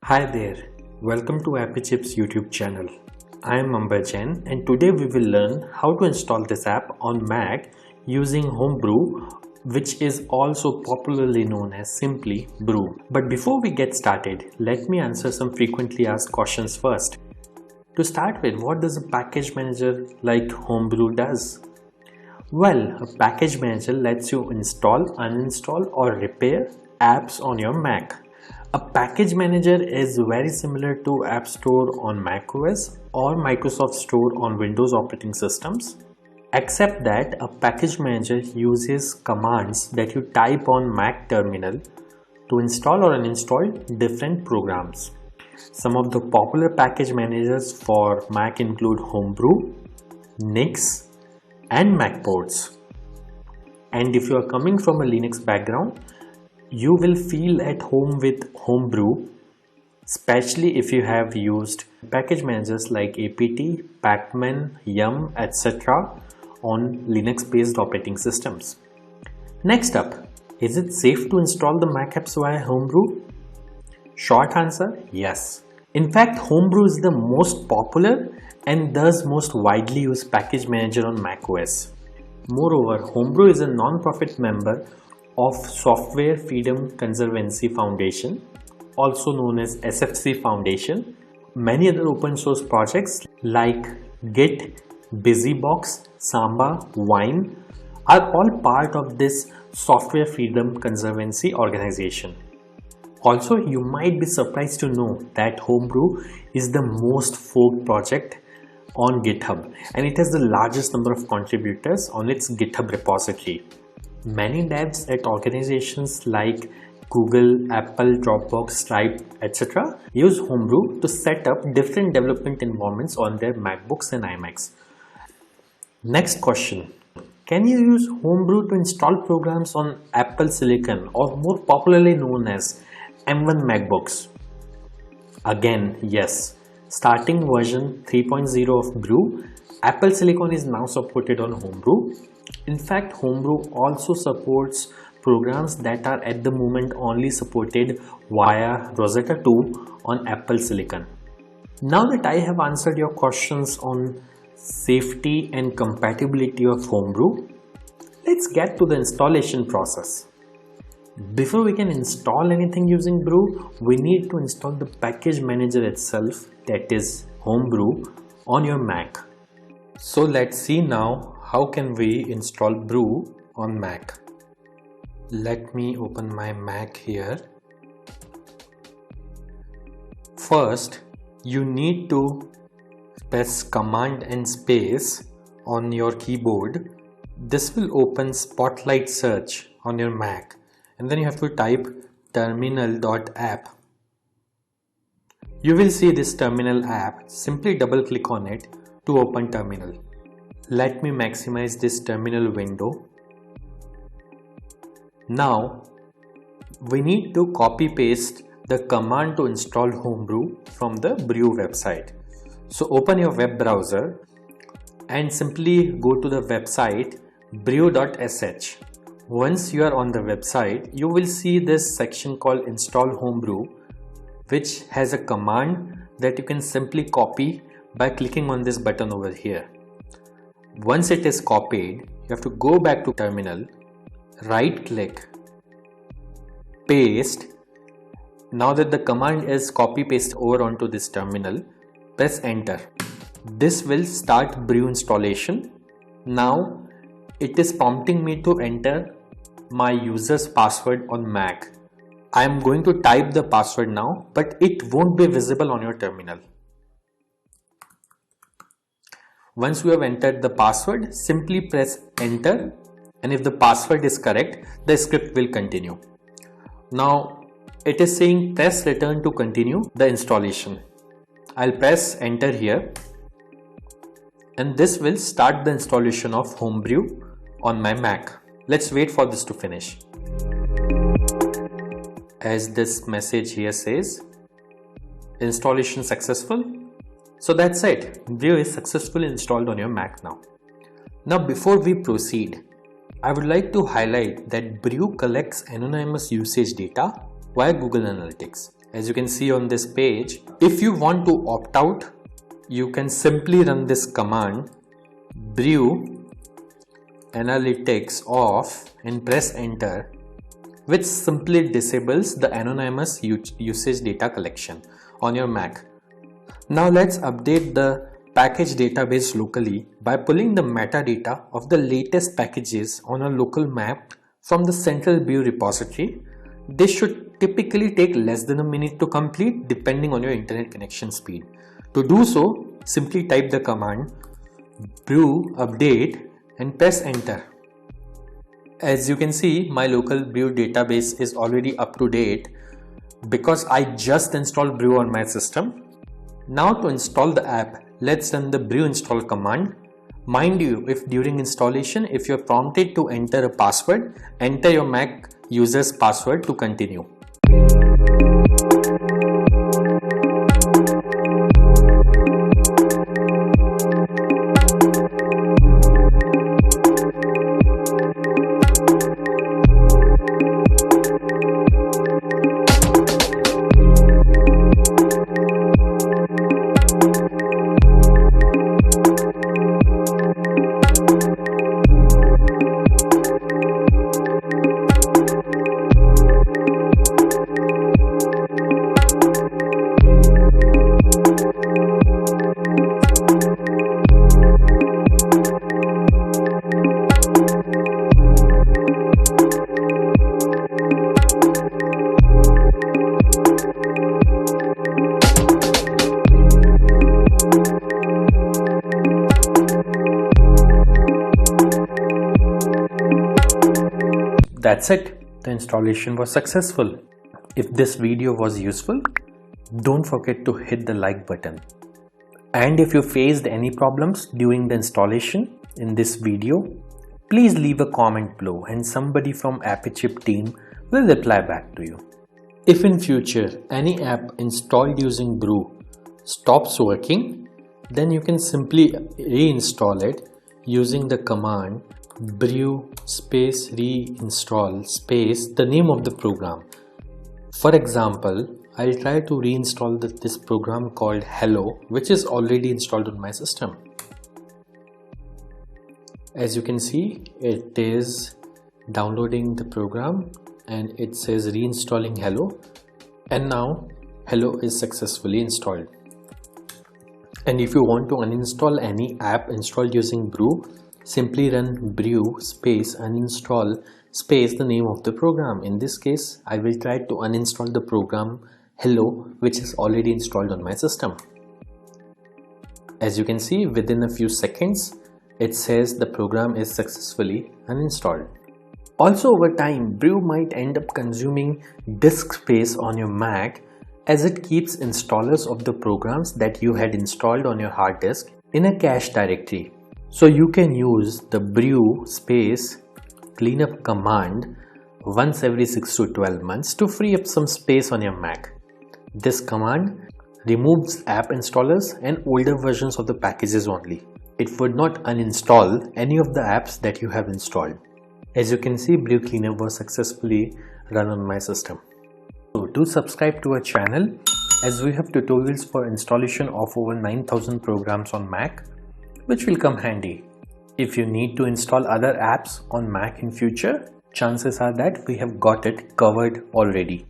Hi there, welcome to AppyChip's YouTube channel. I am Amberjan and today we will learn how to install this app on Mac using Homebrew, which is also popularly known as simply Brew. But before we get started, let me answer some frequently asked questions first. To start with, what does a package manager like Homebrew does? Well, a package manager lets you install, uninstall or repair apps on your Mac. A package manager is very similar to App Store on macOS or Microsoft Store on Windows operating systems, except that a package manager uses commands that you type on Mac terminal to install or uninstall different programs. Some of the popular package managers for Mac include Homebrew, Nix, and Macports. And if you are coming from a Linux background, you will feel at home with Homebrew, especially if you have used package managers like apt, pacman, yum, etc. on Linux based operating systems. Next up, is it safe to install the Mac apps via Homebrew? Short answer, yes. In fact, Homebrew is the most popular and thus most widely used package manager on macOS. Moreover, Homebrew is a non-profit member of Software Freedom Conservancy Foundation, also known as SFC Foundation. Many other open source projects like Git, BusyBox, Samba, Wine are all part of this Software Freedom Conservancy organization. Also, you might be surprised to know that Homebrew is the most forked project on GitHub and it has the largest number of contributors on its GitHub repository. Many devs at organizations like Google, Apple, Dropbox, Stripe, etc. use Homebrew to set up different development environments on their MacBooks and iMacs. Next question. Can you use Homebrew to install programs on Apple Silicon or more popularly known as M1 MacBooks? Again, yes. Starting version 3.0 of Brew, Apple Silicon is now supported on Homebrew. In fact, Homebrew also supports programs that are at the moment only supported via Rosetta 2 on Apple Silicon. Now that I have answered your questions on safety and compatibility of Homebrew, let's get to the installation process. Before we can install anything using Brew, we need to install the package manager itself, that is Homebrew, on your Mac. So let's see now how can we install Brew on Mac. Let me open my Mac here. First, you need to press Command and space on your keyboard. This will open Spotlight Search on your Mac. And then you have to type terminal.app. You will see this terminal app. Simply double click on it to open terminal. Let me maximize this terminal window. Now we need to copy paste the command to install Homebrew from the Brew website. So open your web browser and simply go to the website brew.sh. Once you are on the website, you will see this section called Install Homebrew, which has a command that you can simply copy by clicking on this button over here. Once it is copied, you have to go back to terminal, right click, paste. Now that the command is copy paste over onto this terminal, press enter. This will start Brew installation. Now it is prompting me to enter my user's password on Mac. I am going to type the password now, but it won't be visible on your terminal. Once you have entered the password, simply press enter, and if the password is correct, the script will continue. Now it is saying press return to continue the installation. I'll press enter here, and this will start the installation of Homebrew on my Mac. Let's wait for this to finish. As this message here says, installation successful. So that's it. Brew is successfully installed on your Mac now. Now before we proceed, I would like to highlight that Brew collects anonymous usage data via Google Analytics. As you can see on this page, if you want to opt out, you can simply run this command brew analytics off and press enter, which simply disables the anonymous usage data collection on your Mac. Now let's update the package database locally by pulling the metadata of the latest packages on a local map from the central brew repository. This should typically take less than a minute to complete depending on your internet connection speed. To do so, simply type the command brew update and press enter. As you can see, my local brew database is already up to date because I just installed brew on my system. Now to install the app, let's run the brew install command. Mind you, if during installation, if you're prompted to enter a password, enter your Mac user's password to continue. That's it. The installation was successful. If this video was useful, don't forget to hit the like button. And if you faced any problems during the installation in this video, please leave a comment below and somebody from AppyChip team will reply back to you. If in future any app installed using brew stops working, then you can simply reinstall it using the command brew space reinstall space the name of the program. For example, I'll try to reinstall this program called Hello, which is already installed on my system. As you can see, it is downloading the program and it says reinstalling Hello, and now Hello is successfully installed. And if you want to uninstall any app installed using brew, simply run brew space uninstall space the name of the program. In this case, I will try to uninstall the program Hello, which is already installed on my system. As you can see, within a few seconds, it says the program is successfully uninstalled. Also, over time, brew might end up consuming disk space on your Mac as it keeps installers of the programs that you had installed on your hard disk in a cache directory. So you can use the brew space cleanup command once every 6 to 12 months to free up some space on your Mac. This command removes app installers and older versions of the packages only. It would not uninstall any of the apps that you have installed. As you can see, brew cleanup was successfully run on my system. So do subscribe to our channel as we have tutorials for installation of over 9,000 programs on Mac, which will come handy. If you need to install other apps on Mac in future, chances are that we have got it covered already.